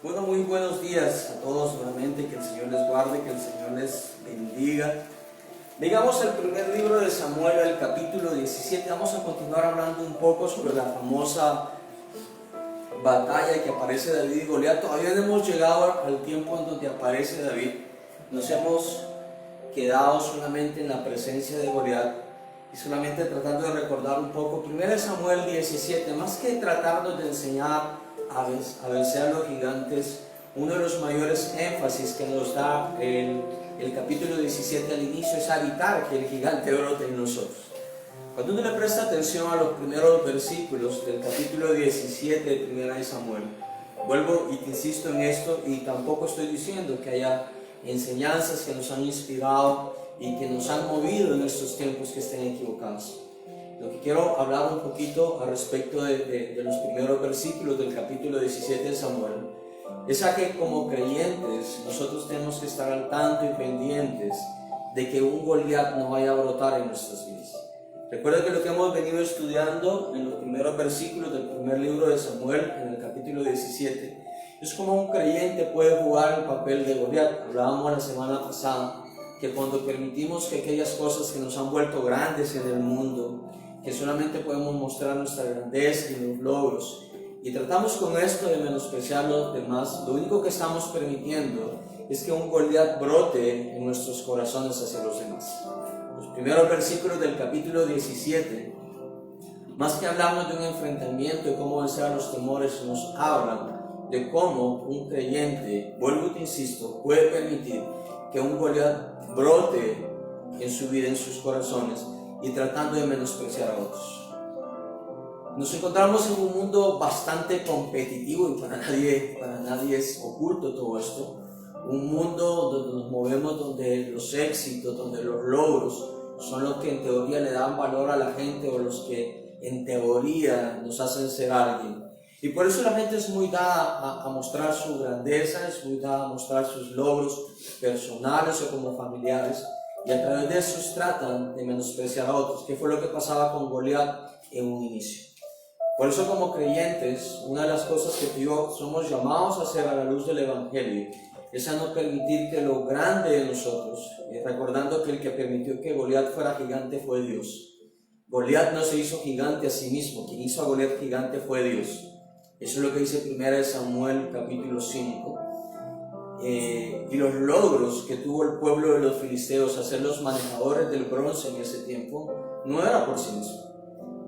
Bueno, muy buenos días a todos nuevamente, que el Señor les guarde, que el Señor les bendiga. Digamos el primer libro de Samuel, el capítulo 17, vamos a continuar hablando un poco sobre la famosa batalla que aparece David y Goliat. Todavía no hemos llegado al tiempo en donde aparece David, nos hemos quedado solamente en la presencia de Goliat y solamente tratando de recordar un poco. 1 Samuel 17, más que tratarnos de enseñar a vencer a los gigantes, uno de los mayores énfasis que nos da el capítulo 17 al inicio es evitar que el gigante brote en nosotros. Cuando uno le presta atención a los primeros versículos del capítulo 17 de 1 Samuel, vuelvo y te insisto en esto, y tampoco estoy diciendo que haya enseñanzas que nos han inspirado y que nos han movido en estos tiempos que estén equivocados. Lo que quiero hablar un poquito al respecto de los primeros versículos del capítulo 17 de Samuel es a que como creyentes nosotros tenemos que estar al tanto y pendientes de que un Goliat no vaya a brotar en nuestras vidas. Recuerda que lo que hemos venido estudiando en los primeros versículos del primer libro de Samuel, en el capítulo 17, es como un creyente puede jugar el papel de Goliat. Hablábamos la semana pasada que cuando permitimos que aquellas cosas que nos han vuelto grandes en el mundo, que solamente podemos mostrar nuestra grandeza y los logros, y tratamos con esto de menospreciar a los demás, lo único que estamos permitiendo es que un Goliat brote en nuestros corazones hacia los demás. Los primeros versículos del capítulo 17, más que hablarnos de un enfrentamiento y cómo vencer a los temores, nos hablan de cómo un creyente, vuelvo y te insisto, puede permitir que un Goliat brote en su vida, en sus corazones, y tratando de menospreciar a otros. Nos encontramos en un mundo bastante competitivo y para nadie es oculto todo esto. Un mundo donde nos movemos, donde los éxitos, donde los logros son los que en teoría le dan valor a la gente o los que en teoría nos hacen ser alguien. Y por eso la gente es muy dada a mostrar su grandeza, es muy dada a mostrar sus logros personales o como familiares, y a través de eso tratan de menospreciar a otros, que fue lo que pasaba con Goliat en un inicio. Por eso como creyentes, una de las cosas que tú y yo somos llamados a hacer a la luz del Evangelio es a no permitir que lo grande de nosotros, recordando que el que permitió que Goliat fuera gigante fue Dios. Goliat no se hizo gigante a sí mismo, quien hizo a Goliat gigante fue Dios. Eso es lo que dice 1 Samuel capítulo 5. Y los logros que tuvo el pueblo de los filisteos a ser los manejadores del bronce en ese tiempo no era por sí mismo.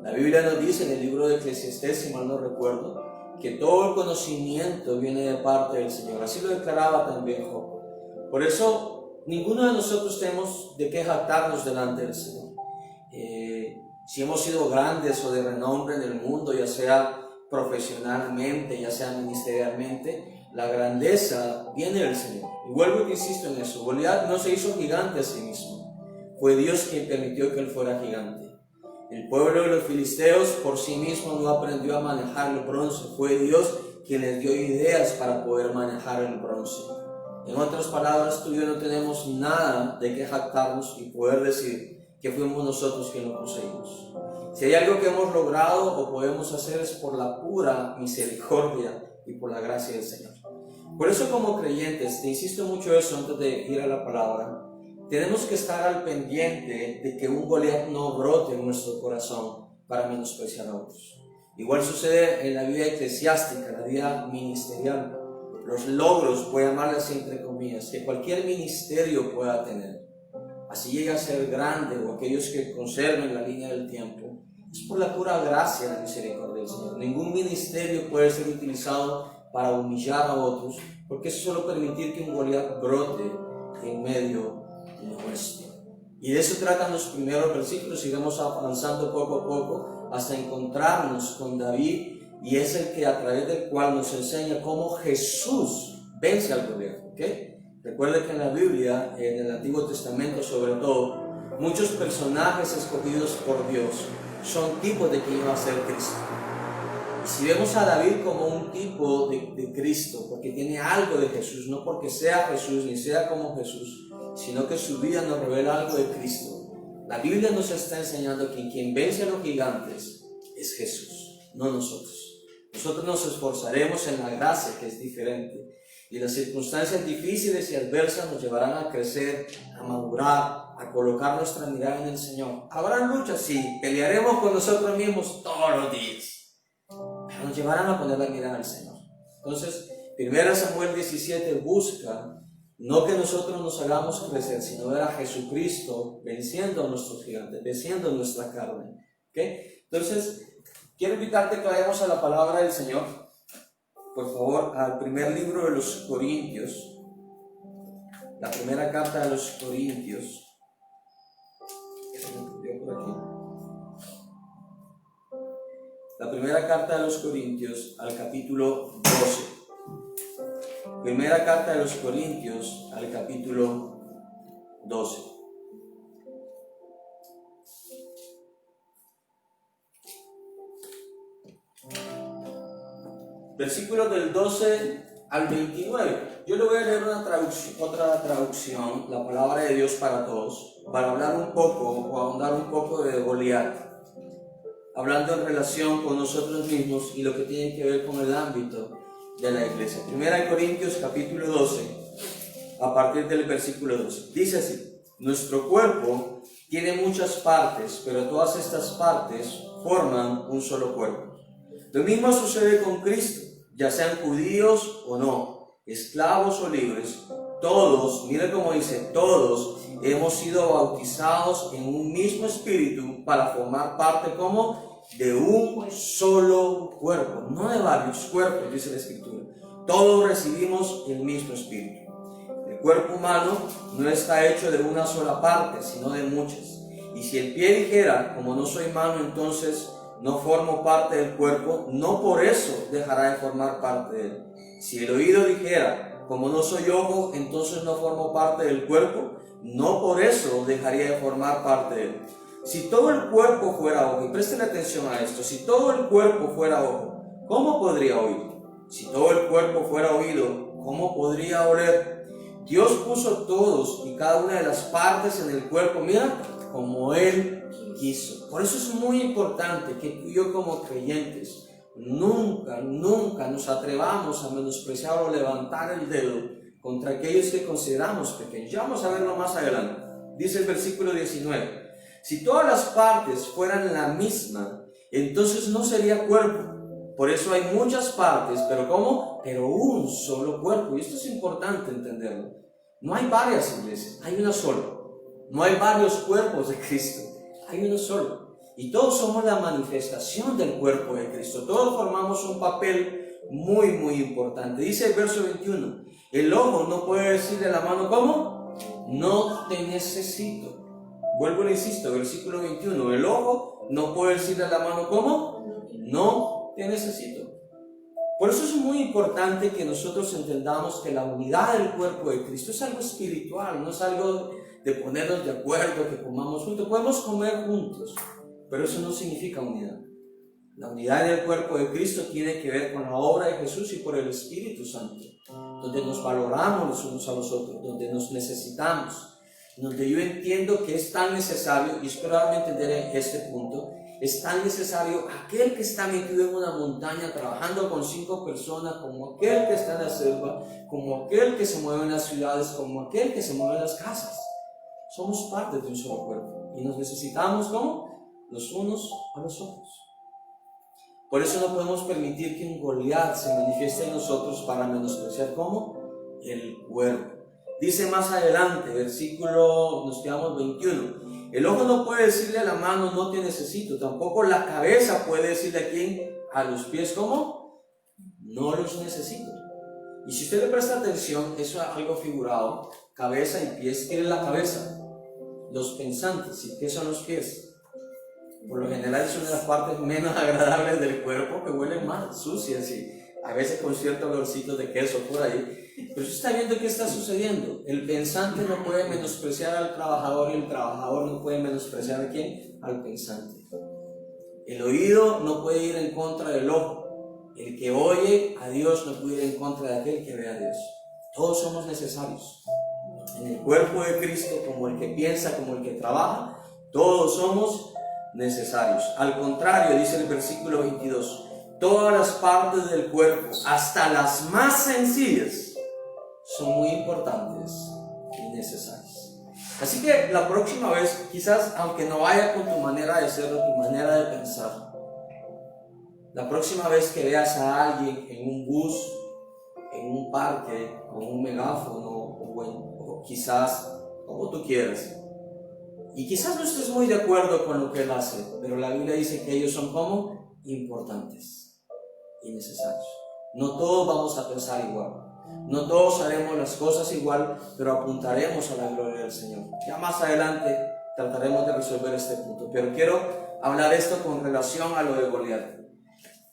La Biblia nos dice en el libro de Eclesiastés, si mal no recuerdo, que todo el conocimiento viene de parte del Señor. Así lo declaraba también Job. Por eso ninguno de nosotros tenemos de qué jactarnos delante del Señor. Si hemos sido grandes o de renombre en el mundo, ya sea profesionalmente, ya sea ministerialmente, la grandeza viene del Señor. Y vuelvo y insisto en eso. Goliat no se hizo gigante a sí mismo. Fue Dios quien permitió que él fuera gigante. El pueblo de los filisteos por sí mismo no aprendió a manejar el bronce. Fue Dios quien les dio ideas para poder manejar el bronce. En otras palabras, tú y yo no tenemos nada de qué jactarnos y poder decir que fuimos nosotros quienes lo poseímos. Si hay algo que hemos logrado o podemos hacer es por la pura misericordia y por la gracia del Señor. Por eso como creyentes, te insisto mucho eso antes de ir a la palabra, tenemos que estar al pendiente de que un Goliat no brote en nuestro corazón para menospreciar a otros. Igual sucede en la vida eclesiástica, la vida ministerial. Los logros, voy a llamarles entre comillas, que cualquier ministerio pueda tener, así llega a ser grande, o aquellos que conserven la línea del tiempo, es por la pura gracia y la misericordia del Señor. Ningún ministerio puede ser utilizado para humillar a otros, porque eso solo permitir que un Goliat brote en medio nuestro. Y de eso tratan los primeros versículos. Sigamos avanzando poco a poco hasta encontrarnos con David, y es el que a través del cual nos enseña cómo Jesús vence al Goliat. Recuerden que en la Biblia, en el Antiguo Testamento sobre todo, muchos personajes escogidos por Dios son tipos de quien iba a ser Cristo. Y si vemos a David como un tipo de Cristo, porque tiene algo de Jesús, no porque sea Jesús ni sea como Jesús, sino que su vida nos revela algo de Cristo. La Biblia nos está enseñando que quien vence a los gigantes es Jesús, no nosotros. nosotros nos esforzaremos en la gracia, que es diferente. Y las circunstancias difíciles y adversas nos llevarán a crecer, a madurar, a colocar nuestra mirada en el Señor. Habrá luchas, sí, pelearemos con nosotros mismos todos los días, pero nos llevarán a poner la mirada en el Señor. Entonces, 1 Samuel 17 busca no que nosotros nos hagamos crecer, sino ver a Jesucristo venciendo a nuestros gigantes, venciendo nuestra carne. ¿Okay? Entonces, quiero invitarte que vayamos a la palabra del Señor. Por favor, al primer libro de los Corintios, la primera carta de los Corintios. La primera carta de los Corintios al capítulo 12. Primera carta de los Corintios al capítulo 12. Versículos del 12 al 29. Yo le voy a leer otra traducción, la palabra de Dios para todos, para hablar un poco o ahondar un poco de Goliat, hablando en relación con nosotros mismos y lo que tiene que ver con el ámbito de la iglesia. 1 Corintios capítulo 12, a partir del versículo 12. Dice así: nuestro cuerpo tiene muchas partes, pero todas estas partes forman un solo cuerpo. Lo mismo sucede con Cristo, ya sean judíos o no, esclavos o libres, todos, mire cómo dice, todos hemos sido bautizados en un mismo espíritu para formar parte como de un solo cuerpo, no de varios cuerpos, dice la Escritura. Todos recibimos el mismo espíritu. El cuerpo humano no está hecho de una sola parte, sino de muchas. Y si el pie dijera, como no soy mano, entonces no formo parte del cuerpo, no por eso dejará de formar parte de él. Si el oído dijera, como no soy ojo, entonces no formo parte del cuerpo, no por eso dejaría de formar parte de él. Si todo el cuerpo fuera ojo, y presten atención a esto, si todo el cuerpo fuera ojo, ¿cómo podría oír? Si todo el cuerpo fuera oído, ¿cómo podría oler? Dios puso todos y cada una de las partes en el cuerpo, mira, como Él quiso. Por eso es muy importante que tú y yo como creyentes nunca nos atrevamos a menospreciar o levantar el dedo contra aquellos que consideramos pequeños. Ya vamos a verlo más adelante. Dice el versículo 19: si todas las partes fueran la misma, entonces no sería cuerpo. Por eso hay muchas partes, pero ¿cómo? Pero un solo cuerpo. Y esto es importante entenderlo. No hay varias iglesias, hay una sola. No hay varios cuerpos de Cristo, hay uno solo. Y todos somos la manifestación del cuerpo de Cristo. Todos formamos un papel muy importante. Dice el verso 21, el ojo no puede decirle a la mano, ¿cómo? No te necesito. Vuelvo y le insisto, versículo 21, el ojo no puede decirle a la mano, ¿cómo? No te necesito. Por eso es muy importante que nosotros entendamos que la unidad del cuerpo de Cristo es algo espiritual, no es algo de ponernos de acuerdo, que comamos juntos. Podemos comer juntos, pero eso no significa unidad. La unidad del cuerpo de Cristo tiene que ver con la obra de Jesús y por el Espíritu Santo, donde nos valoramos los unos a los otros, donde nos necesitamos, donde yo entiendo que es tan necesario, y espero darme entender este punto, es tan necesario aquel que está metido en una montaña trabajando con 5 personas, como aquel que está en la selva, como aquel que se mueve en las ciudades, como aquel que se mueve en las casas. Somos parte de un solo cuerpo y nos necesitamos ¿cómo? Los unos a los otros. Por eso no podemos permitir que un Goliat se manifieste en nosotros para menospreciar ¿cómo? El cuerpo. Dice más adelante, versículo, nos quedamos 21. El ojo no puede decirle a la mano, no te necesito. Tampoco la cabeza puede decirle a quién, a los pies, ¿cómo? No los necesito. Y si usted le presta atención, eso es algo figurado. Cabeza y pies. ¿Qué es la cabeza? Los pensantes. ¿Y qué son los pies? Por lo general son de las partes menos agradables del cuerpo, que huelen más sucias y a veces con cierto olorcito de queso por ahí. Pero usted está viendo qué está sucediendo. El pensante no puede menospreciar al trabajador y el trabajador no puede menospreciar ¿a quién? Al pensante. El oído no puede ir en contra del ojo. El que oye a Dios no puede ir en contra de aquel que ve a Dios. Todos somos necesarios. En el cuerpo de Cristo, como el que piensa, como el que trabaja, todos somos necesarios. Al contrario, dice el versículo 22, Todas las partes del cuerpo, hasta las más sencillas, son muy importantes y necesarias. Así que la próxima vez, quizás aunque no vaya con tu manera de ser o tu manera de pensar, la próxima vez que veas a alguien en un bus, en un parque, con un megáfono o quizás como tú quieras, y quizás no estés muy de acuerdo con lo que él hace, pero la Biblia dice que ellos son como importantes y necesarios. No todos vamos a pensar igual, no todos haremos las cosas igual, pero apuntaremos a la gloria del Señor. Ya más adelante trataremos de resolver este punto, pero quiero hablar esto con relación a lo de Goliat.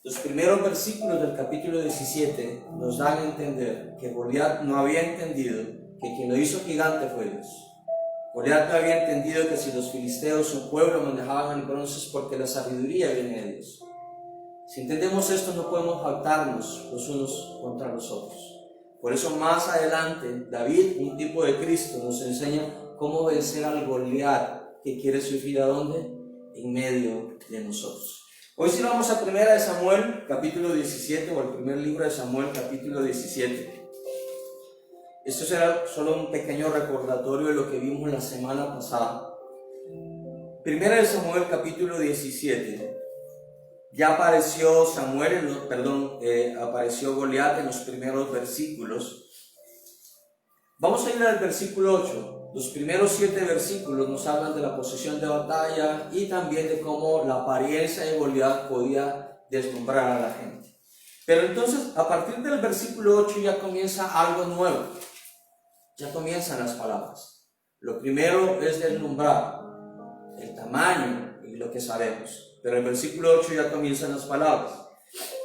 Los primeros versículos del capítulo 17 nos dan a entender que Goliat no había entendido que quien lo hizo gigante fue Dios. Goliat no había entendido que si los filisteos, su pueblo, manejaban el bronce es porque la sabiduría viene de Dios. Si entendemos esto, no podemos jactarnos los unos contra los otros. Por eso más adelante David, un tipo de Cristo, nos enseña cómo vencer al Goliat que quiere surgir ¿a dónde? En medio de nosotros. Hoy sí vamos a 1 de Samuel, capítulo 17, o el primer libro de Samuel, capítulo 17. Esto será solo un pequeño recordatorio de lo que vimos la semana pasada. 1 de Samuel, capítulo 17. Ya apareció apareció Goliat en los primeros versículos. Vamos a ir al versículo 8. Los primeros 7 versículos nos hablan de la posición de batalla y también de cómo la apariencia de Goliat podía deslumbrar a la gente. Pero entonces, a partir del versículo 8 ya comienza algo nuevo. Ya comienzan las palabras. Lo primero es deslumbrar el tamaño y lo que sabemos. Pero el versículo 8 ya comienzan las palabras.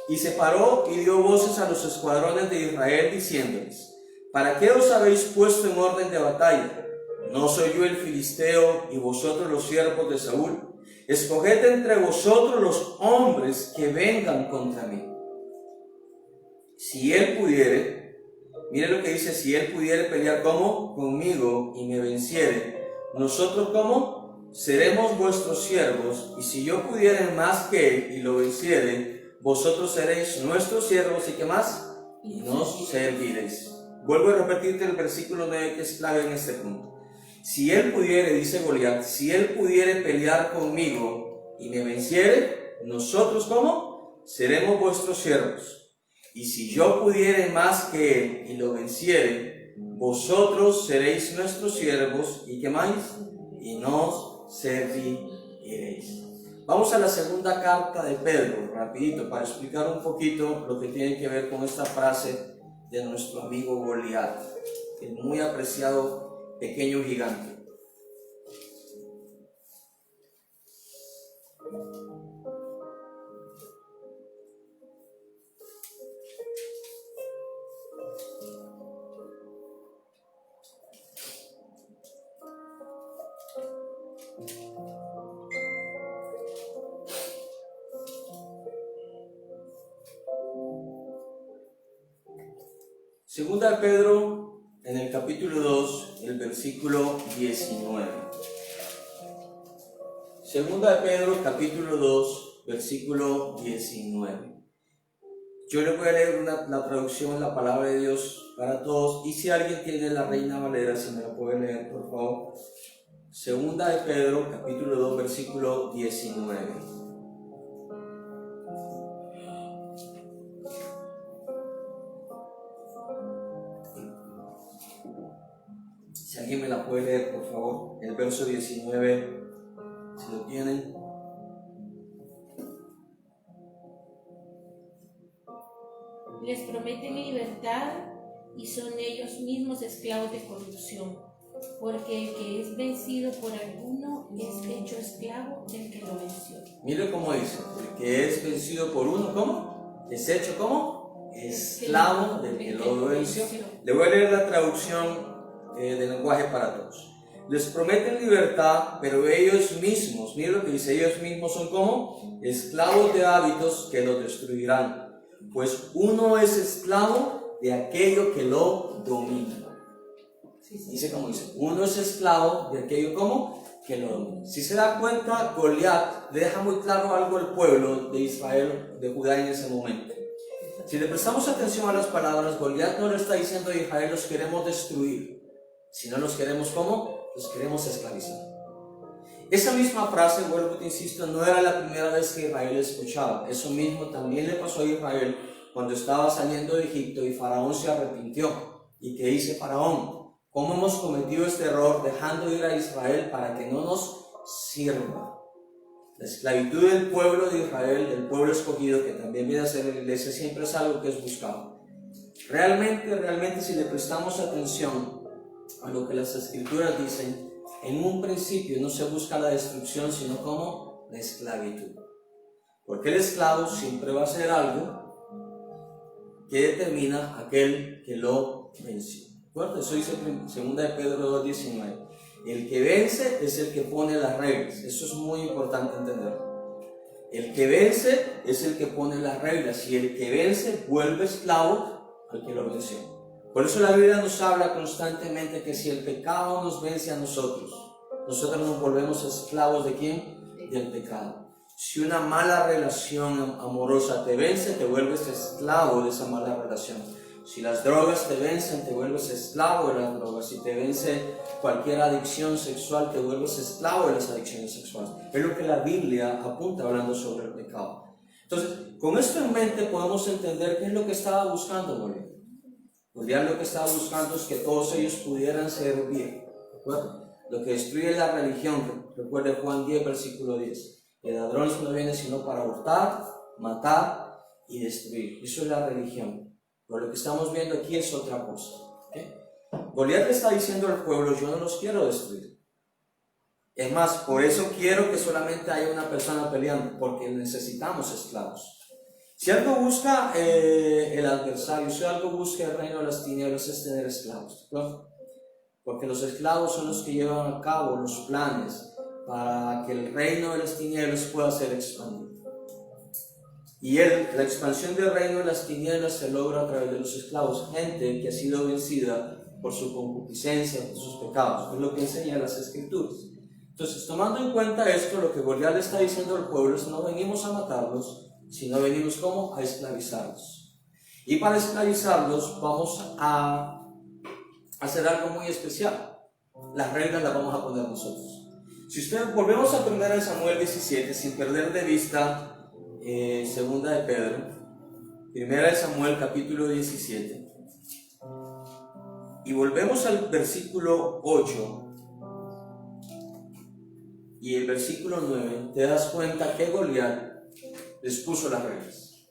Y se paró y dio voces a los escuadrones de Israel diciéndoles: ¿para qué os habéis puesto en orden de batalla? ¿No soy yo el filisteo y vosotros los siervos de Saúl? Escoged entre vosotros los hombres que vengan contra mí. Si él pudiere, mire lo que dice, si él pudiere pelear como conmigo y me venciere, nosotros como seremos vuestros siervos, y si yo pudiere más que él y lo venciere, vosotros seréis nuestros siervos y qué más, y nos serviréis. Vuelvo a repetirte el versículo 9 que es clave en este punto. Si él pudiere, dice Goliat, si él pudiere pelear conmigo y me venciere, nosotros ¿cómo? Seremos vuestros siervos. Y si yo pudiere más que él y lo venciere, vosotros seréis nuestros siervos y ¿qué más? Y nos serviréis. Vamos a la segunda carta de Pedro, rapidito, para explicar un poquito lo que tiene que ver con esta frase de nuestro amigo Goliat, el muy apreciado pequeño gigante. Segunda de Pedro, en el capítulo 2, el versículo 19. Segunda de Pedro, capítulo 2, versículo 19. Yo le voy a leer la traducción, la palabra de Dios para todos. Y si alguien tiene la Reina Valera, si me la puede leer, por favor. Segunda de Pedro, capítulo 2, versículo 19. Si alguien me la puede leer, por favor, el verso 19, si lo tienen. Les prometen libertad y son ellos mismos esclavos de corrupción, porque el que es vencido por alguno es hecho esclavo del que lo venció. Mire cómo dice, el que es vencido por uno, ¿cómo? Es hecho, ¿cómo? Esclavo del que lo venció. Le voy a leer la traducción del lenguaje para todos. Les prometen libertad, pero ellos mismos, miren lo que dice, ellos mismos son como esclavos de hábitos que los destruirán, pues uno es esclavo de aquello que lo domina. Dice como dice, uno es esclavo de aquello como que lo domine. Si se da cuenta, Goliat le deja muy claro algo al pueblo de Israel, de Judá en ese momento. Si le prestamos atención a las palabras, Goliat no le está diciendo a Israel: los queremos destruir, sino los queremos ¿cómo? Los queremos esclavizar. Esa misma frase, vuelvo te insisto, no era la primera vez que Israel escuchaba. Eso mismo también le pasó a Israel cuando estaba saliendo de Egipto y Faraón se arrepintió. ¿Y qué dice Faraón? ¿Cómo hemos cometido este error dejando ir a Israel para que no nos sirva? La esclavitud del pueblo de Israel, del pueblo escogido, que también viene a ser la iglesia, siempre es algo que es buscado. Realmente, si le prestamos atención a lo que las escrituras dicen, en un principio no se busca la destrucción, sino como la esclavitud. Porque el esclavo siempre va a ser algo que determina aquel que lo venció. ¿Recuerda? Eso dice 2 de Pedro 2:19. El que vence es el que pone las reglas. Eso es muy importante entenderlo. El que vence es el que pone las reglas, y el que vence vuelve esclavo al que lo venció. Por eso la Biblia nos habla constantemente que si el pecado nos vence a nosotros nos volvemos esclavos ¿de quién? Del pecado. Si una mala relación amorosa te vence, te vuelves esclavo de esa mala relación. Si las drogas te vencen, te vuelves esclavo de las drogas. Si te vence cualquier adicción sexual, te vuelves esclavo de las adicciones sexuales. Es lo que la Biblia apunta hablando sobre el pecado. Entonces, con esto en mente podemos entender qué es lo que estaba buscando Goliat. Goliat lo que estaba buscando es que todos ellos pudieran servir. ¿De acuerdo? Lo que destruye la religión, recuerde Juan 10, versículo 10. El ladrón no viene sino para hurtar, matar y destruir. Eso es la religión. Pero lo que estamos viendo aquí es otra cosa. ¿Okay? Goliat le está diciendo al pueblo: yo no los quiero destruir. Es más, por eso quiero que solamente haya una persona peleando, porque necesitamos esclavos. Si algo busca el adversario, si algo busca el reino de las tinieblas, es tener esclavos, ¿no? Porque los esclavos son los que llevan a cabo los planes para que el reino de las tinieblas pueda ser expandido. Y la expansión del reino de las tinieblas se logra a través de los esclavos, gente que ha sido vencida por su concupiscencia, por sus pecados. Es lo que enseñan las escrituras. Entonces, tomando en cuenta esto, lo que Goliat le está diciendo al pueblo es: no venimos a matarlos, sino venimos ¿cómo? A esclavizarlos. Y para esclavizarlos vamos a hacer algo muy especial. Las reglas las vamos a poner nosotros. Si ustedes volvemos a 1 Samuel 17, sin perder de vista 2 de Pedro, 1 Samuel capítulo 17, y volvemos al versículo 8 y el versículo 9, te das cuenta que Goliat les puso las reglas.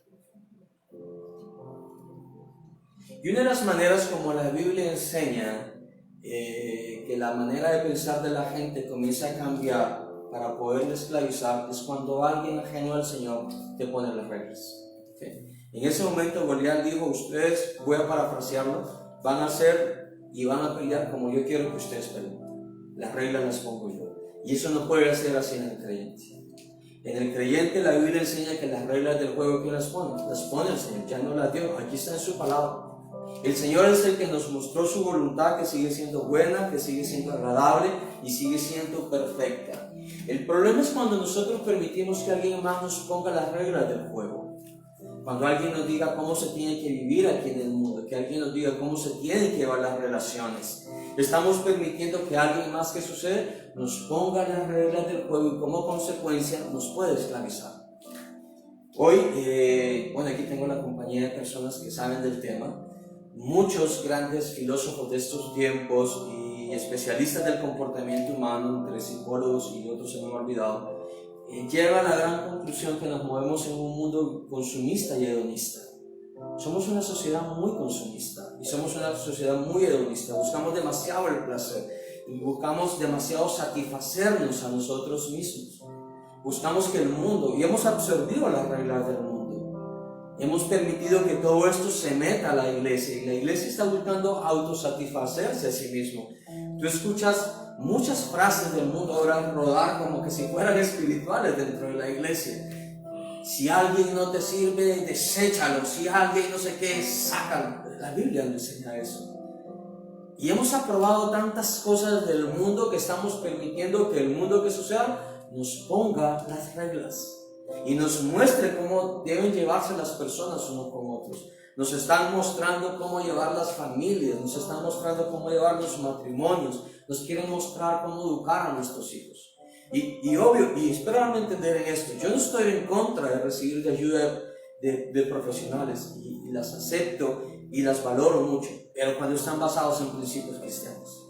Y una de las maneras como la Biblia enseña que la manera de pensar de la gente comienza a cambiar para poder esclavizar es cuando alguien ajeno al Señor te pone las reglas. ¿Okay? En ese momento Goliat dijo: ustedes, voy a parafrasearlo, van a hacer y van a pelear como yo quiero que ustedes peleen. Las reglas las pongo yo. Y eso no puede ser así en el creyente. En el creyente la Biblia enseña que las reglas del juego, ¿quién las pone? Las pone el Señor, ya no las dio, aquí está en su palabra. El Señor es el que nos mostró su voluntad, que sigue siendo buena, que sigue siendo agradable y sigue siendo perfecta. El problema es cuando nosotros permitimos que alguien más nos ponga las reglas del juego. Cuando alguien nos diga cómo se tiene que vivir aquí en el mundo, que alguien nos diga cómo se tienen que llevar las relaciones. Estamos permitiendo que alguien más, que sucede, nos ponga las reglas del juego y como consecuencia nos puede esclavizar. Hoy, aquí tengo la compañía de personas que saben del tema. Muchos grandes filósofos de estos tiempos y especialistas del comportamiento humano, entre psicólogos y otros se me han olvidado, llegan a la gran conclusión que nos movemos en un mundo consumista y hedonista. Somos una sociedad muy consumista y somos una sociedad muy hedonista. Buscamos demasiado el placer y buscamos demasiado satisfacernos a nosotros mismos. Buscamos que el mundo, y hemos absorbido las reglas del mundo. Hemos permitido que todo esto se meta a la iglesia y la iglesia está buscando autosatisfacerse a sí mismo. Tú escuchas muchas frases del mundo ahora rodar como que si fueran espirituales dentro de la iglesia. Si alguien no te sirve, deséchalo. Si alguien no sé qué, sácalo. La Biblia no enseña eso. Y hemos aprobado tantas cosas del mundo que estamos permitiendo que el mundo que suceda nos ponga las reglas y nos muestre cómo deben llevarse las personas unos con otros. Nos están mostrando cómo llevar las familias, nos están mostrando cómo llevar los matrimonios, nos quieren mostrar cómo educar a nuestros hijos. Y obvio, y espero entender en esto, yo no estoy en contra de recibir de ayuda de profesionales y las acepto y las valoro mucho, pero cuando están basados en principios cristianos.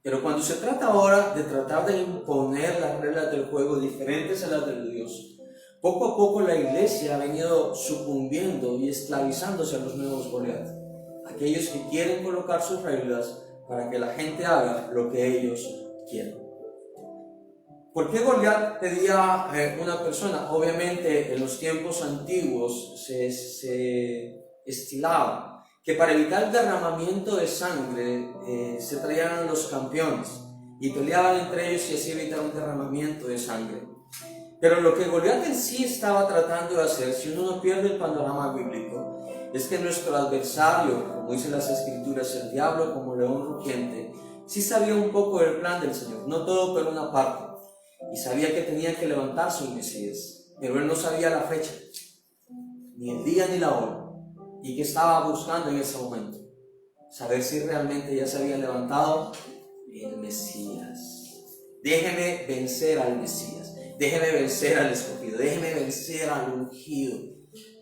Pero cuando se trata ahora de tratar de imponer las reglas del juego diferentes a las de Dios, poco a poco la iglesia ha venido sucumbiendo y esclavizándose a los nuevos Goliat, aquellos que quieren colocar sus reglas para que la gente haga lo que ellos quieren. ¿Por qué Goliat pedía una persona? Obviamente en los tiempos antiguos se estilaba que para evitar el derramamiento de sangre se traían los campeones y peleaban entre ellos y así evitar un derramamiento de sangre. Pero lo que Goliat en sí estaba tratando de hacer, si uno no pierde el panorama bíblico, es que nuestro adversario, como dice las escrituras, el diablo como león rugiente, sí sabía un poco del plan del Señor, no todo pero una parte, y sabía que tenía que levantarse un Mesías, pero él no sabía la fecha, ni el día ni la hora. ¿Y qué estaba buscando en ese momento? Saber si realmente ya se había levantado el Mesías. Déjeme vencer al Mesías, déjeme vencer al escogido, déjeme vencer al ungido.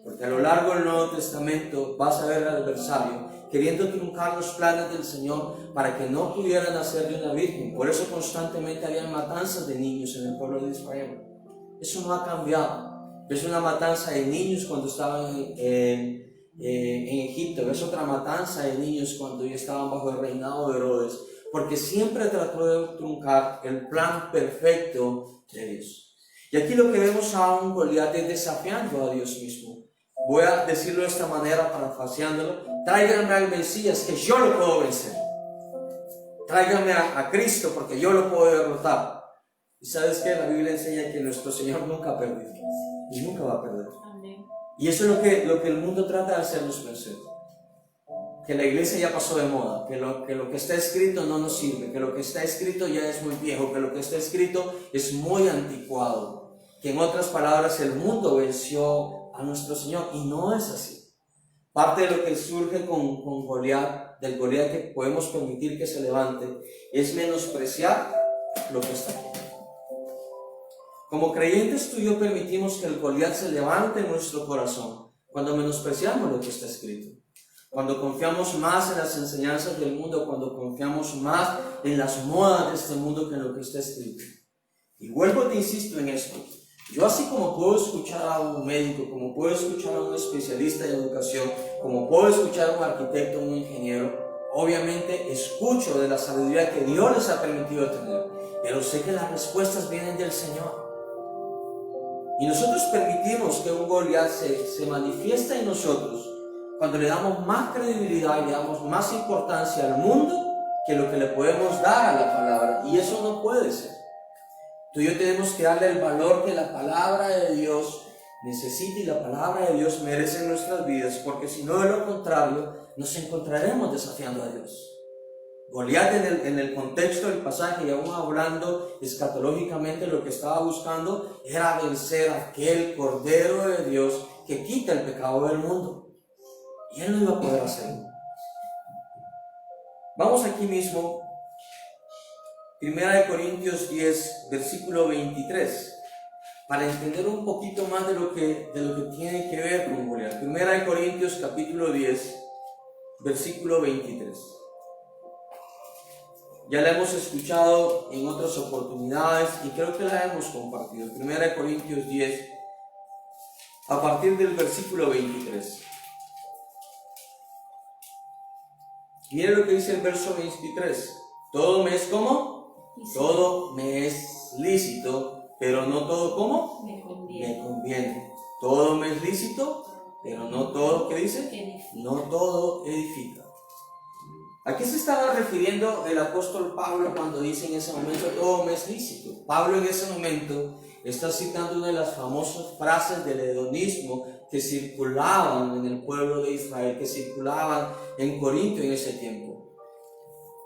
Porque a lo largo del Nuevo Testamento vas a ver al adversario queriendo truncar los planes del Señor para que no pudieran nacer de una virgen. Por eso constantemente había matanzas de niños en el pueblo de Israel. Eso no ha cambiado. Es una matanza de niños cuando estaban en Egipto, ves otra matanza de niños cuando ya estaban bajo el reinado de Herodes, porque siempre trató de truncar el plan perfecto de Dios. Y aquí lo que vemos a un Goliat es desafiando a Dios mismo. Voy a decirlo de esta manera, parafraseándolo: tráiganme al Mesías, que yo lo puedo vencer. Tráiganme a Cristo, porque yo lo puedo derrotar. Y sabes que la Biblia enseña que nuestro Señor nunca ha perdido y nunca va a perder. Y eso es lo que el mundo trata de hacernos pensar. Que la iglesia ya pasó de moda, que lo que está escrito no nos sirve, que lo que está escrito ya es muy viejo, que lo que está escrito es muy anticuado. Que en otras palabras el mundo venció a nuestro Señor, y no es así. Parte de lo que surge con Goliat, del Goliat que podemos permitir que se levante, es menospreciar lo que está aquí. Como creyentes tú y yo permitimos que el Goliat se levante en nuestro corazón cuando menospreciamos lo que está escrito, cuando confiamos más en las enseñanzas del mundo, cuando confiamos más en las modas de este mundo que en lo que está escrito. Y vuelvo te insisto en esto: yo, así como puedo escuchar a un médico, como puedo escuchar a un especialista en educación, como puedo escuchar a un arquitecto, un ingeniero, obviamente escucho de la sabiduría que Dios les ha permitido tener, pero sé que las respuestas vienen del Señor. Y nosotros permitimos que un Goliat se manifieste en nosotros cuando le damos más credibilidad y le damos más importancia al mundo que lo que le podemos dar a la palabra. Y eso no puede ser. Tú y yo tenemos que darle el valor que la palabra de Dios necesita y la palabra de Dios merece en nuestras vidas, porque si no, de lo contrario, nos encontraremos desafiando a Dios. Goliat en el contexto del pasaje, y aún hablando escatológicamente, lo que estaba buscando era vencer a aquel Cordero de Dios que quita el pecado del mundo. Y él no iba a poder hacerlo. Vamos aquí mismo, 1 Corintios 10, versículo 23, para entender un poquito más de lo que tiene que ver con Goliat. 1 Corintios capítulo 10, versículo 23. Ya la hemos escuchado en otras oportunidades y creo que la hemos compartido. 1 Corintios 10, a partir del versículo 23. Mire lo que dice el verso 23. Todo me es ¿cómo? Todo me es lícito, pero no todo ¿cómo? Me conviene. Todo me es lícito, pero no todo, ¿qué dice? No todo edifica. ¿A qué se estaba refiriendo el apóstol Pablo cuando dice en ese momento todo me es lícito? Pablo en ese momento está citando una de las famosas frases del hedonismo que circulaban en el pueblo de Israel, que circulaban en Corinto en ese tiempo.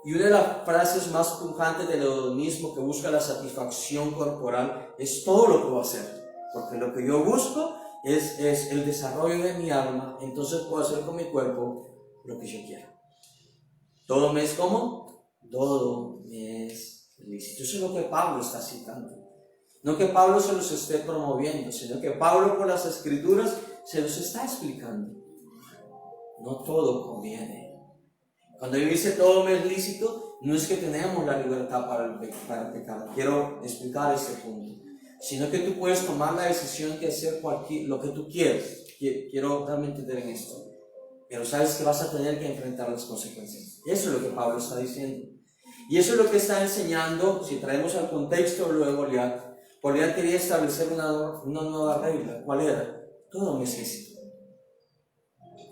Y una de las frases más pujantes del hedonismo, que busca la satisfacción corporal, es todo lo que puedo hacer, porque lo que yo busco es el desarrollo de mi alma, entonces puedo hacer con mi cuerpo lo que yo quiera. Todo me es como, todo me es lícito. Eso es lo que Pablo está citando. No que Pablo se los esté promoviendo, sino que Pablo por las Escrituras se los está explicando. No todo conviene. Cuando yo dice todo me es lícito, no es que tenemos la libertad para pecar. Quiero explicar este punto. Sino que tú puedes tomar la decisión de hacer lo que tú quieras. Quiero realmente entender en esto. Pero sabes que vas a tener que enfrentar las consecuencias. Eso es lo que Pablo está diciendo. Y eso es lo que está enseñando, si traemos al contexto lo de Goliat. Goliat quería establecer una nueva regla. ¿Cuál era? Todo me es lícito.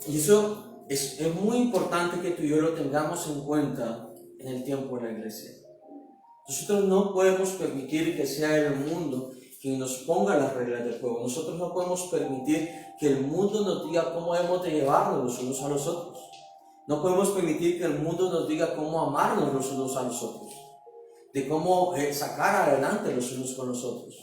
Y eso es muy importante que tú y yo lo tengamos en cuenta en el tiempo de la iglesia. Nosotros no podemos permitir que sea el mundo quien nos ponga las reglas del juego. Nosotros no podemos permitir que el mundo nos diga cómo debemos de llevarnos los unos a los otros. No podemos permitir que el mundo nos diga cómo amarnos los unos a los otros, de cómo sacar adelante los unos con los otros.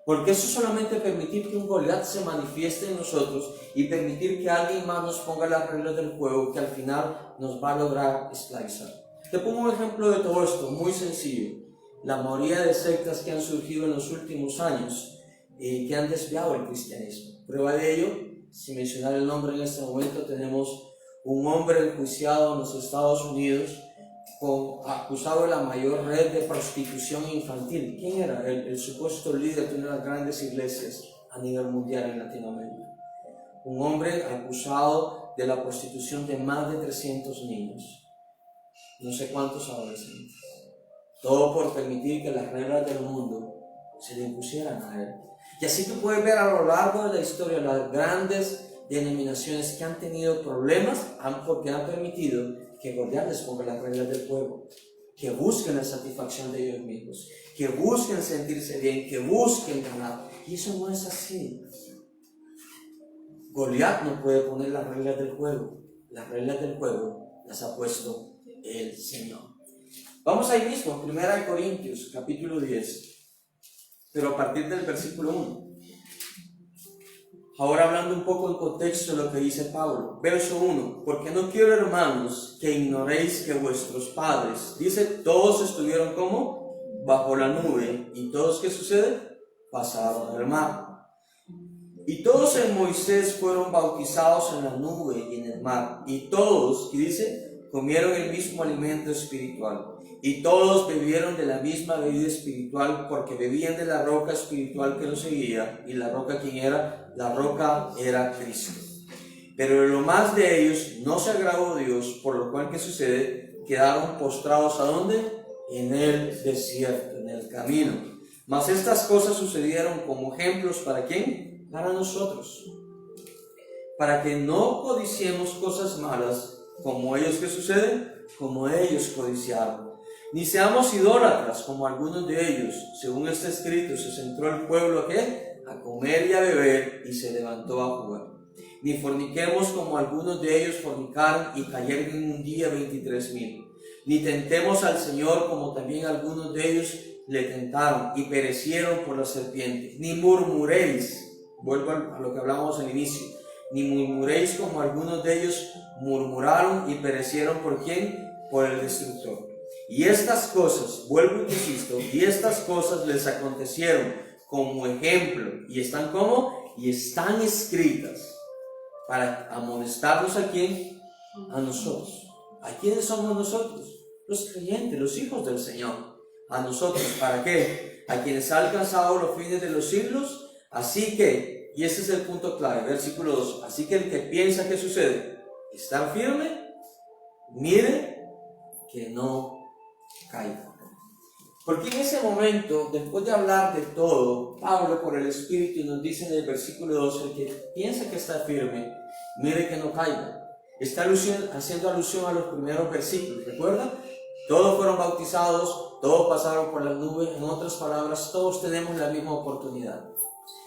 Porque eso solamente permitir que un Goliat se manifieste en nosotros y permitir que alguien más nos ponga las reglas del juego que al final nos va a lograr esclavizar. Te pongo un ejemplo de todo esto, muy sencillo. La mayoría de sectas que han surgido en los últimos años, que han desviado el cristianismo. Prueba de ello, sin mencionar el nombre en este momento, tenemos un hombre enjuiciado en los Estados Unidos, acusado de la mayor red de prostitución infantil. ¿Quién era? El supuesto líder de una de las grandes iglesias a nivel mundial en Latinoamérica. Un hombre acusado de la prostitución de más de 300 niños. No sé cuántos adolescentes. Todo por permitir que las reglas del mundo se le impusieran a él. Y así tú puedes ver a lo largo de la historia las grandes denominaciones que han tenido problemas porque han permitido que Goliat les ponga las reglas del juego, que busquen la satisfacción de ellos mismos, que busquen sentirse bien, que busquen ganar. Y eso no es así. Goliat no puede poner las reglas del juego. Las reglas del juego las ha puesto el Señor. Vamos ahí mismo, 1 Corintios, capítulo 10, pero a partir del versículo 1. Ahora hablando un poco en contexto de lo que dice Pablo. Verso 1. Porque no quiero, hermanos, que ignoréis que vuestros padres, dice, todos estuvieron como bajo la nube. ¿Y todos qué sucede? Pasaron el mar. Y todos en Moisés fueron bautizados en la nube y en el mar. Y todos, ¿qué dice? Comieron el mismo alimento espiritual. Y todos bebieron de la misma bebida espiritual, porque bebían de la roca espiritual que los seguía. ¿Y la roca quién era? La roca era Cristo. Pero de lo más de ellos no se agradó Dios, por lo cual, ¿qué sucede? Quedaron postrados ¿a dónde? En el desierto, en el camino. Mas estas cosas sucedieron como ejemplos, ¿para quién? Para nosotros. Para que no codiciemos cosas malas, como ellos, ¿qué sucede? Como ellos codiciaron. Ni seamos idólatras como algunos de ellos. Según está escrito, se sentó el pueblo ¿qué? A comer y a beber, y se levantó a jugar. Ni forniquemos como algunos de ellos fornicaron y cayeron en un día 23,000. Ni tentemos al Señor como también algunos de ellos le tentaron y perecieron por la serpiente. Ni murmuréis, vuelvo a lo que hablábamos al inicio, ni murmuréis como algunos de ellos murmuraron y perecieron ¿por quién? Por el destructor. Y estas cosas, vuelvo y insisto, y estas cosas les acontecieron como ejemplo, y están como, y están escritas para amonestarnos ¿a quién? A nosotros. ¿A quiénes somos nosotros? Los creyentes, los hijos del Señor. A nosotros, ¿para qué? A quienes ha alcanzado los fines de los siglos. Así que, y este es el punto clave, versículo 2, así que el que piensa que sucede, estar firme, mire que no caiga. Porque en ese momento, después de hablar de todo, Pablo por el Espíritu nos dice en el versículo 2, el que piensa que está firme, mire que no caiga. Está haciendo alusión a los primeros versículos, ¿recuerda? Todos fueron bautizados, todos pasaron por la nube, en otras palabras, todos tenemos la misma oportunidad.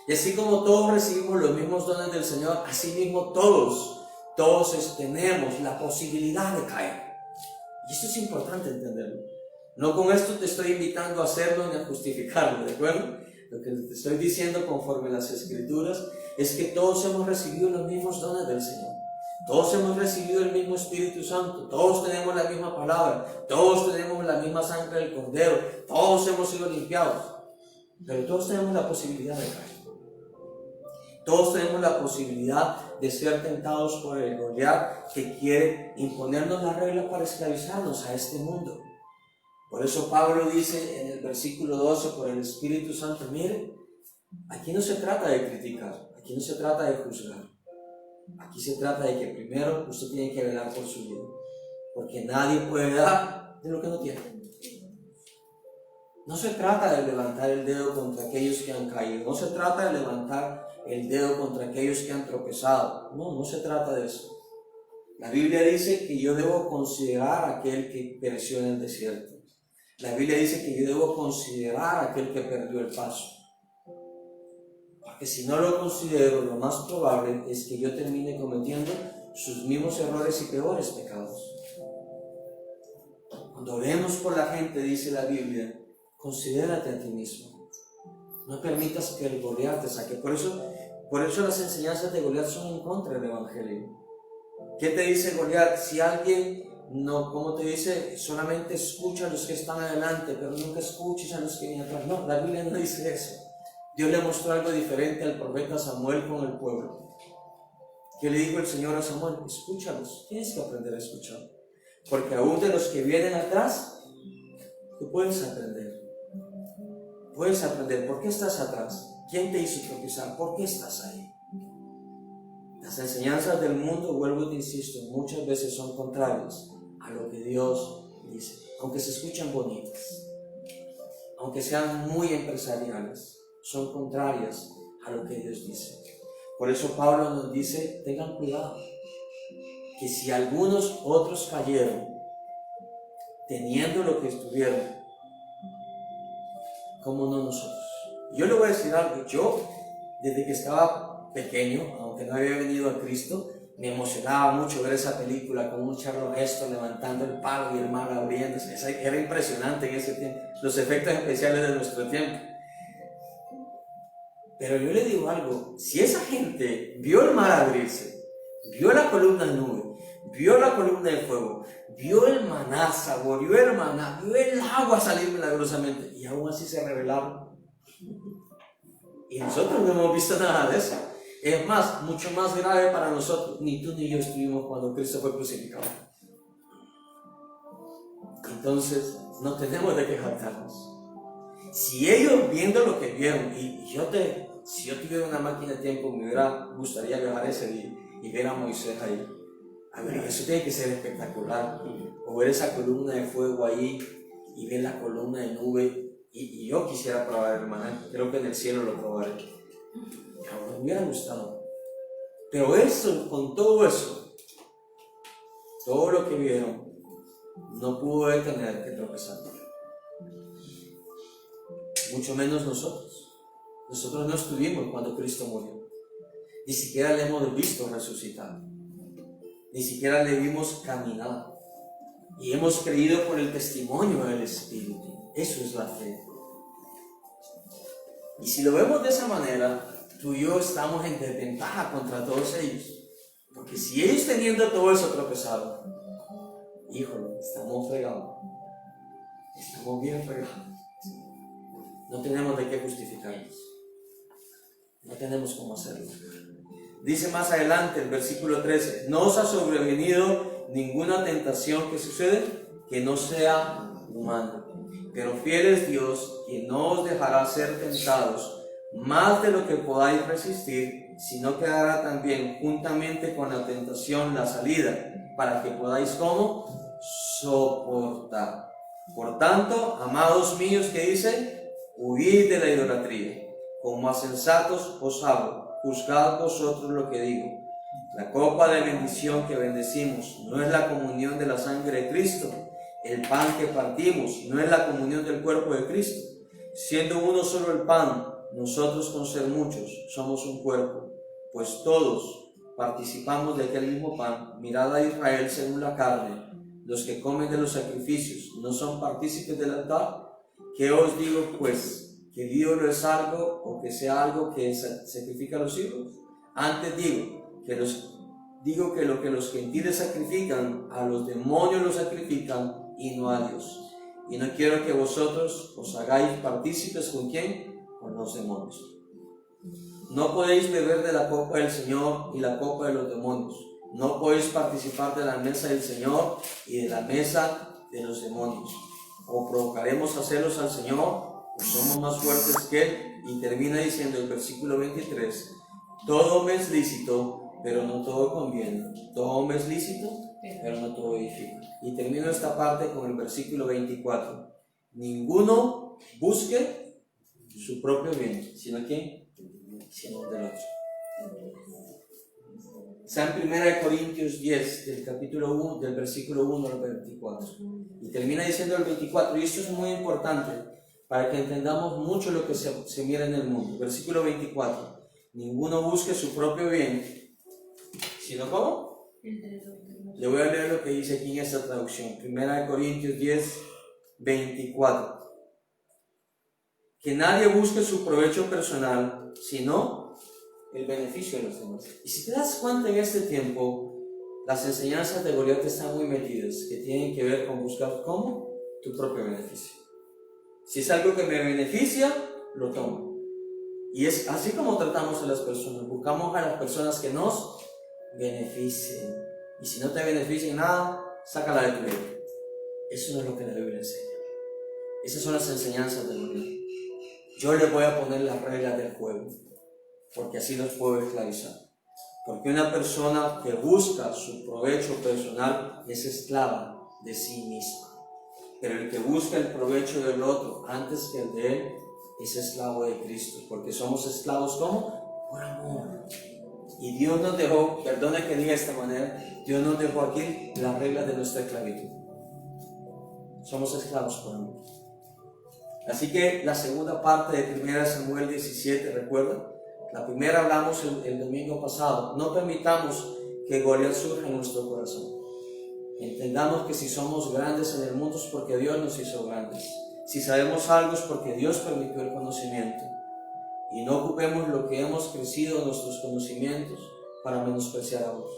Y así como todos recibimos los mismos dones del Señor, así mismo todos tenemos la posibilidad de caer. Y esto es importante entenderlo. No con esto te estoy invitando a hacerlo ni a justificarlo, ¿de acuerdo? Lo que te estoy diciendo conforme a las Escrituras es que todos hemos recibido los mismos dones del Señor. Todos hemos recibido el mismo Espíritu Santo, todos tenemos la misma palabra, todos tenemos la misma sangre del Cordero, todos hemos sido limpiados, pero todos tenemos la posibilidad de caer. Todos tenemos la posibilidad de ser tentados por el Goliat que quiere imponernos las reglas para esclavizarnos a este mundo. Por eso Pablo dice en el versículo 12 por el Espíritu Santo, mire, aquí no se trata de criticar, aquí no se trata de juzgar. Aquí se trata de que primero usted tiene que velar por su vida, porque nadie puede dar de lo que no tiene. No se trata de levantar el dedo contra aquellos que han caído, no se trata de levantar el dedo contra aquellos que han tropezado, no se trata de eso. La Biblia dice que yo debo considerar a aquel que pereció en el desierto. La Biblia dice que yo debo considerar a aquel que perdió el paso. Porque si no lo considero, lo más probable es que yo termine cometiendo sus mismos errores y peores pecados. Cuando oremos por la gente, dice la Biblia, considérate a ti mismo. No permitas que el Goliat te saque. Por eso las enseñanzas de Goliat son en contra del Evangelio. ¿Qué te dice Goliat? Si alguien no, como te dice, solamente escucha a los que están adelante, pero nunca escuches a los que vienen atrás. No, la Biblia no dice eso. Dios le mostró algo diferente al profeta Samuel con el pueblo. ¿Qué le dijo el Señor a Samuel? Escúchalos, tienes que aprender a escuchar. Porque aún de los que vienen atrás, tú puedes aprender. Puedes aprender. ¿Por qué estás atrás? ¿Quién te hizo tropezar? ¿Por qué estás ahí? Las enseñanzas del mundo, vuelvo y te insisto, muchas veces son contrarias a lo que Dios dice. Aunque se escuchan bonitas, aunque sean muy empresariales, son contrarias a lo que Dios dice. Por eso Pablo nos dice, tengan cuidado, que si algunos otros cayeron teniendo lo que estuvieron, ¿cómo no nosotros? Yo le voy a decir algo, yo desde que estaba pequeño, aunque no había venido a Cristo, me emocionaba mucho ver esa película con un Charlton Heston levantando el palo y el mar abriéndose. Era impresionante en ese tiempo, los efectos especiales de nuestro tiempo. Pero yo le digo algo, si esa gente vio el mar abrirse, vio la columna de nube, vio la columna de fuego, vio el maná, saboreó el maná, vio el agua salir milagrosamente y aún así se rebelaron. Y nosotros no hemos visto nada de eso. Es más, mucho más grave para nosotros, ni tú ni yo estuvimos cuando Cristo fue crucificado. Entonces, no tenemos de qué jactarnos. Si ellos viendo lo que vieron, si yo tuviera una máquina de tiempo, me gustaría viajar ese día y ver a Moisés ahí. A ver, eso tiene que ser espectacular. O ver esa columna de fuego ahí y ver la columna de nube. Y yo quisiera probar el maná, creo que en el cielo lo probaré. Me hubiera gustado. Pero eso, con todo eso, todo lo que vieron, no pudo detener que tropezar. Mucho menos nosotros. Nosotros no estuvimos cuando Cristo murió. Ni siquiera le hemos visto resucitar. Ni siquiera le vimos caminar. Y hemos creído por el testimonio del Espíritu. Eso es la fe. Y si lo vemos de esa manera, tú y yo estamos en desventaja contra todos ellos. Porque si ellos teniendo todo eso tropezaron, híjole, estamos fregados. Estamos bien fregados. No tenemos de qué justificarnos. No tenemos cómo hacerlo. Dice más adelante el versículo 13, no os ha sobrevenido ninguna tentación que sucede que no sea humana. Pero fiel es Dios, quien no os dejará ser tentados más de lo que podáis resistir, sino que dará también juntamente con la tentación la salida, para que podáis ¿cómo? Soportar. Por tanto, amados míos, ¿qué dice? Huid de la idolatría. Como a sensatos os hablo, juzgad vosotros lo que digo. La copa de bendición que bendecimos no es la comunión de la sangre de Cristo. El pan que partimos no es la comunión del cuerpo de Cristo. Siendo uno solo el pan, nosotros con ser muchos somos un cuerpo, pues todos participamos de aquel mismo pan. Mirad a Israel según la carne, los que comen de los sacrificios no son partícipes del altar. ¿Qué os digo pues? ¿Que Dios no es algo o que sea algo que sacrifica a los hijos? Antes digo que lo que los gentiles sacrifican, a los demonios lo sacrifican y no a Dios. Y no quiero que vosotros os hagáis partícipes ¿con quién? Con los demonios. No podéis beber de la copa del Señor y la copa de los demonios. No podéis participar de la mesa del Señor y de la mesa de los demonios. O provocaremos a celos al Señor, pues somos más fuertes que Él. Y termina diciendo el versículo 23, todo me es lícito, pero no todo conviene. Todo me es lícito, pero no todo edifica. Y termino esta parte con el versículo 24. Ninguno busque su propio bien, sino ¿quién? Sino del otro. Está en 1 Corintios 10, del capítulo 1, del versículo 1 al 24. Y termina diciendo el 24, y esto es muy importante para que entendamos mucho lo que se mira en el mundo. Versículo 24. Ninguno busque su propio bien, sino ¿cómo? Le voy a leer lo que dice aquí en esta traducción. 1 Corintios 10, 24. Que nadie busque su provecho personal, sino el beneficio de los demás. Y si te das cuenta en este tiempo, las enseñanzas de Goliat están muy metidas, que tienen que ver con buscar ¿cómo? Tu propio beneficio. Si es algo que me beneficia, lo tomo. Y es así como tratamos a las personas. Buscamos a las personas que nos beneficien. Y si no te benefician nada, sácala de tu vida. Eso no es lo que la Biblia enseña. Esas son las enseñanzas de Goliat. Yo le voy a poner las reglas del juego, porque así los puedo esclavizar. Porque una persona que busca su provecho personal es esclava de sí misma. Pero el que busca el provecho del otro antes que el de él es esclavo de Cristo. Porque somos esclavos ¿cómo? Por amor. Y Dios nos dejó, perdone que diga de esta manera, Dios nos dejó aquí las reglas de nuestra esclavitud. Somos esclavos por amor. Así que la segunda parte de 1 Samuel 17, ¿recuerdan? La primera hablamos el domingo pasado. No permitamos que Goliat surja en nuestro corazón. Entendamos que si somos grandes en el mundo es porque Dios nos hizo grandes. Si sabemos algo es porque Dios permitió el conocimiento. Y no ocupemos lo que hemos crecido en nuestros conocimientos para menospreciar a otros.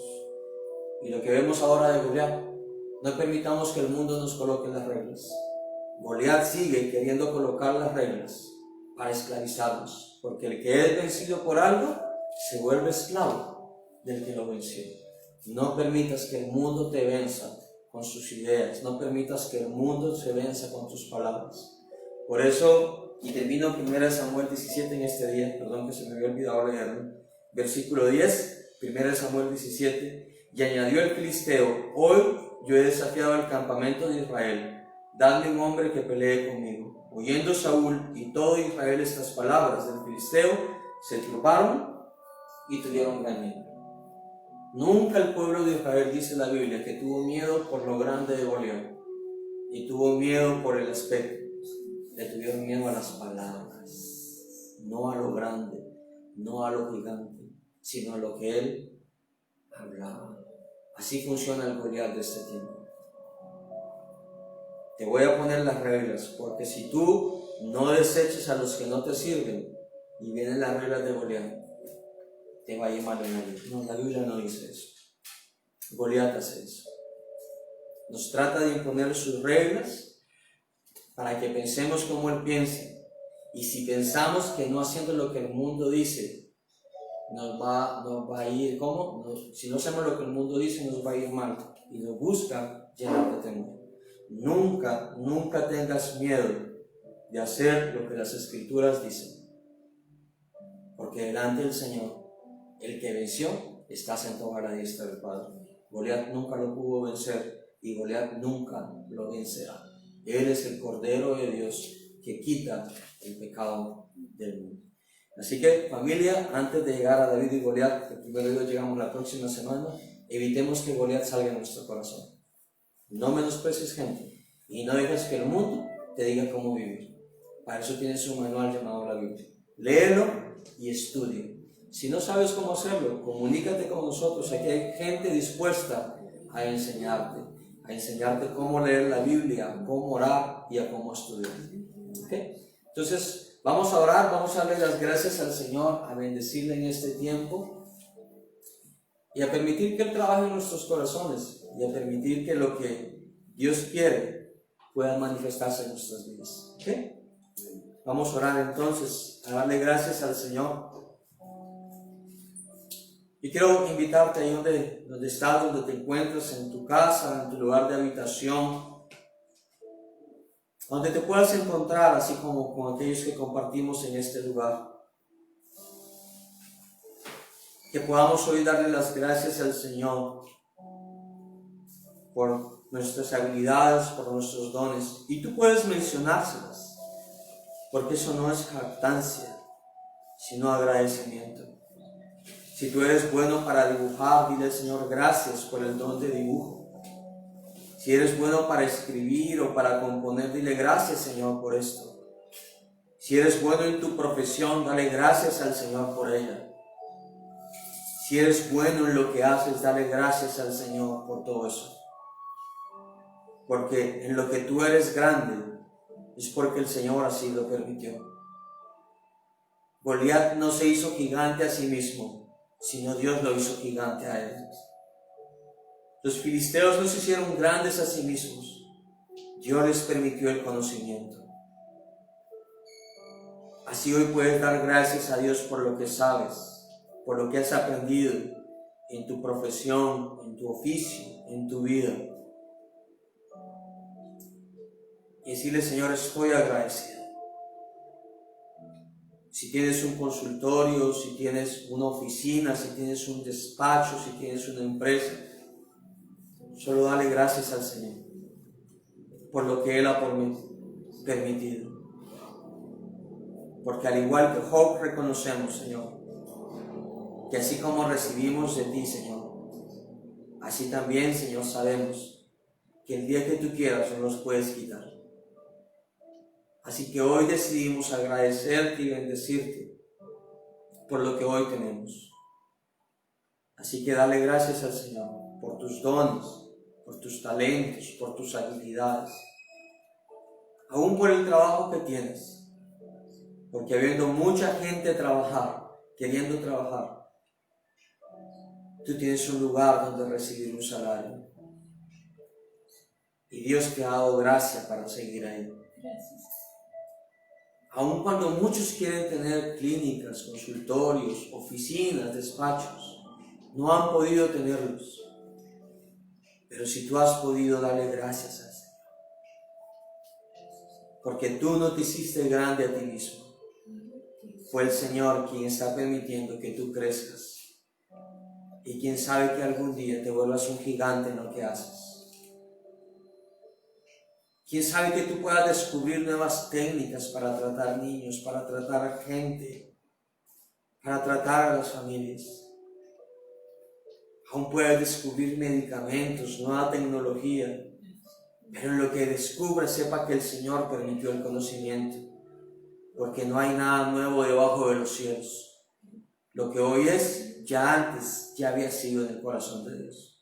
Y lo que vemos ahora de Goliat, no permitamos que el mundo nos coloque las reglas. Goliat sigue queriendo colocar las reglas para esclavizarnos, porque el que es vencido por algo se vuelve esclavo del que lo venció. No permitas que el mundo te venza con sus ideas, no permitas que el mundo se venza con tus palabras. Por eso, y termino 1 Samuel 17 en este día, perdón que se me había olvidado leerlo, versículo 10, 1 Samuel 17, y añadió el filisteo, hoy yo he desafiado al campamento de Israel, dadme un hombre que pelee conmigo. Oyendo Saúl y todo Israel estas palabras del filisteo, se turbaron y tuvieron gran miedo. Nunca el pueblo de Israel, dice la Biblia, que tuvo miedo por lo grande de Goliat, y tuvo miedo por el aspecto. Le tuvieron miedo a las palabras, no a lo grande, no a lo gigante, sino a lo que él hablaba. Así funciona el Goliat de este tiempo. Te voy a poner las reglas, porque si tú no deseches a los que no te sirven y vienen las reglas de Goliat, te va a ir mal en la vida. No, la Biblia no dice eso. Goliat hace eso. Nos trata de imponer sus reglas para que pensemos como él piensa. Y si pensamos que no haciendo lo que el mundo dice, nos va a ir, ¿cómo? Si no hacemos lo que el mundo dice, nos va a ir mal. Y nos busca llenar de temor. Nunca tengas miedo de hacer lo que las Escrituras dicen. Porque delante del Señor, el que venció está sentado a la diestra del Padre. Goliat nunca lo pudo vencer y Goliat nunca lo vencerá. Él es el Cordero de Dios que quita el pecado del mundo. Así que, familia, antes de llegar a David y Goliat, que primero Dios llegamos la próxima semana, evitemos que Goliat salga de nuestro corazón. No menosprecies gente y no dejes que el mundo te diga cómo vivir. Para eso tienes un manual llamado la Biblia. léelo y estudia. Si no sabes cómo hacerlo, comunícate con nosotros. Aquí hay gente dispuesta a enseñarte cómo leer la Biblia, cómo orar y a cómo estudiar. ¿Okay? Entonces, vamos a orar, vamos a darle las gracias al Señor, a bendecirle en este tiempo y a permitir que Él trabaje en nuestros corazones y a permitir que lo que Dios quiere pueda manifestarse en nuestras vidas. ¿Okay? Vamos a orar entonces, a darle gracias al Señor. Y quiero invitarte ahí donde estás, donde te encuentras, en tu casa, en tu lugar de habitación, donde te puedas encontrar, así como con aquellos que compartimos en este lugar. Que podamos hoy darle las gracias al Señor por nuestras habilidades, por nuestros dones. Y tú puedes mencionárselas, porque eso no es jactancia, sino agradecimiento. Si tú eres bueno para dibujar, dile al Señor gracias por el don de dibujo. Si eres bueno para escribir o para componer, dile gracias, Señor, por esto. Si eres bueno en tu profesión, dale gracias al Señor por ella. Si eres bueno en lo que haces, dale gracias al Señor por todo eso. Porque en lo que tú eres grande, es porque el Señor así lo permitió. Goliat no se hizo gigante a sí mismo, sino Dios lo hizo gigante a él. Los filisteos no se hicieron grandes a sí mismos, Dios les permitió el conocimiento. Así hoy puedes dar gracias a Dios por lo que sabes, por lo que has aprendido en tu profesión, en tu oficio, en tu vida. Y decirle, Señor, estoy agradecido. Si tienes un consultorio, si tienes una oficina, si tienes un despacho, si tienes una empresa, solo dale gracias al Señor por lo que Él ha permitido. Porque al igual que Job reconocemos, Señor, que así como recibimos de ti, Señor, así también, Señor, sabemos que el día que tú quieras no nos puedes quitar. Así que hoy decidimos agradecerte y bendecirte por lo que hoy tenemos. Así que dale gracias al Señor por tus dones, por tus talentos, por tus habilidades, aún por el trabajo que tienes. Porque habiendo mucha gente queriendo trabajar, tú tienes un lugar donde recibir un salario. Y Dios te ha dado gracia para seguir ahí. Gracias. Aun cuando muchos quieren tener clínicas, consultorios, oficinas, despachos, no han podido tenerlos. Pero si tú has podido, darle gracias al Señor. Porque tú no te hiciste grande a ti mismo. Fue el Señor quien está permitiendo que tú crezcas. Y quien sabe que algún día te vuelvas un gigante en lo que haces. Quién sabe que tú puedas descubrir nuevas técnicas para tratar niños, para tratar a gente, para tratar a las familias. Aún puedes descubrir medicamentos, nueva tecnología, pero en lo que descubres sepa que el Señor permitió el conocimiento, porque no hay nada nuevo debajo de los cielos. Lo que hoy es, ya antes, ya había sido en el corazón de Dios.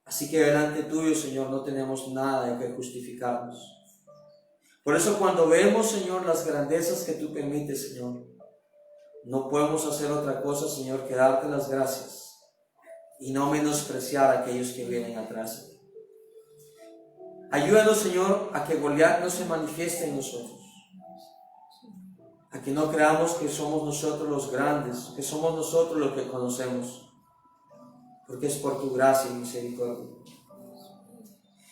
Así que delante tuyo, Señor, no tenemos nada de que justificarnos. Por eso cuando vemos, Señor, las grandezas que tú permites, Señor, no podemos hacer otra cosa, Señor, que darte las gracias y no menospreciar a aquellos que vienen atrás. Ayúdanos, Señor, a que Goliat no se manifieste en nosotros. A que no creamos que somos nosotros los grandes, que somos nosotros los que conocemos. Porque es por tu gracia y misericordia.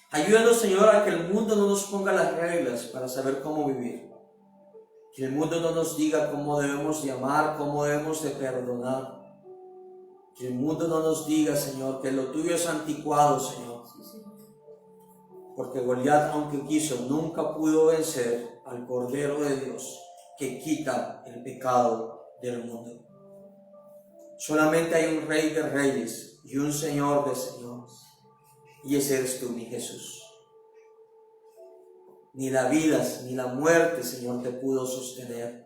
Ayúdanos, Señor, a que el mundo no nos ponga las reglas para saber cómo vivir. Que el mundo no nos diga cómo debemos de amar, cómo debemos de perdonar. Que el mundo no nos diga, Señor, que lo tuyo es anticuado, Señor. Porque Goliat, aunque quiso, nunca pudo vencer al Cordero de Dios que quita el pecado del mundo. Solamente hay un Rey de Reyes y un Señor de señores, y ese eres tú, mi Jesús. Ni la vida ni la muerte, Señor, te pudo sostener.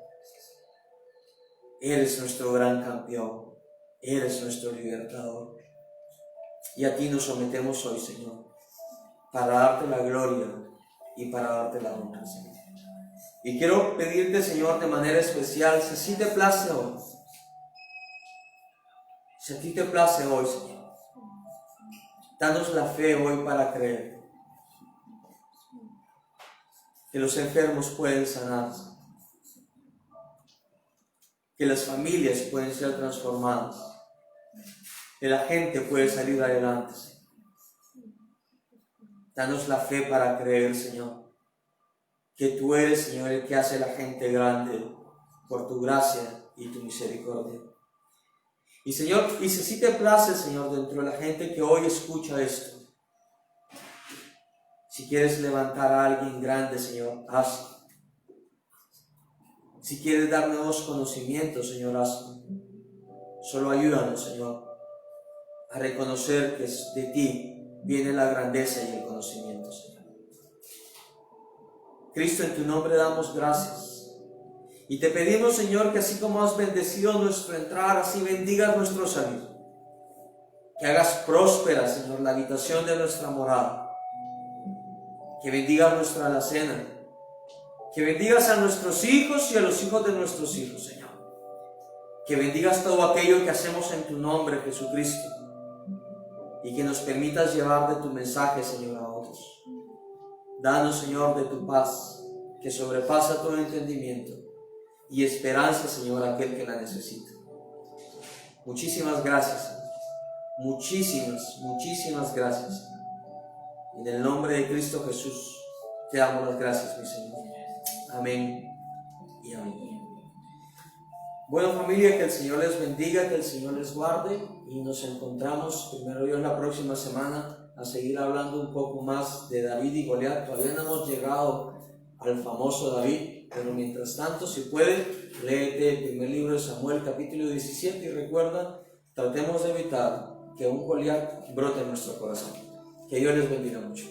Eres nuestro gran campeón, eres nuestro libertador. Y a ti nos sometemos hoy, Señor, para darte la gloria y para darte la honra, Señor. Y quiero pedirte, Señor, de manera especial, si así te place hoy, si a ti te place hoy, Señor, danos la fe hoy para creer que los enfermos pueden sanarse, que las familias pueden ser transformadas, que la gente puede salir adelante, Señor. Danos la fe para creer, Señor, que tú eres, Señor, el que hace la gente grande por tu gracia y tu misericordia. Y Señor, y si así te place, Señor, dentro de la gente que hoy escucha esto, si quieres levantar a alguien grande, Señor, hazlo. Si quieres dar nuevos conocimientos, Señor, hazlo. Solo ayúdanos, Señor, a reconocer que de ti viene la grandeza y el conocimiento, Señor. Cristo, en tu nombre damos gracias. Y te pedimos, Señor, que así como has bendecido nuestro entrar, así bendigas nuestro salir. Que hagas próspera, Señor, la habitación de nuestra morada. Que bendigas nuestra alacena. Que bendigas a nuestros hijos y a los hijos de nuestros hijos, Señor. Que bendigas todo aquello que hacemos en tu nombre, Jesucristo. Y que nos permitas llevar de tu mensaje, Señor, a otros. Danos, Señor, de tu paz, que sobrepasa todo entendimiento. Y esperanza, Señor, a aquel que la necesita. Muchísimas gracias, Señor. Muchísimas gracias. En el nombre de Cristo Jesús, te damos las gracias, mi Señor. Amén y amén. Bueno, familia, que el Señor les bendiga, que el Señor les guarde y nos encontramos, primero Dios, la próxima semana a seguir hablando un poco más de David y Goliat. Todavía no hemos llegado al famoso David, pero mientras tanto, si puede, léete el primer libro de Samuel, capítulo 17, y recuerda, tratemos de evitar que un Goliat brote en nuestro corazón. Que Dios les bendiga mucho.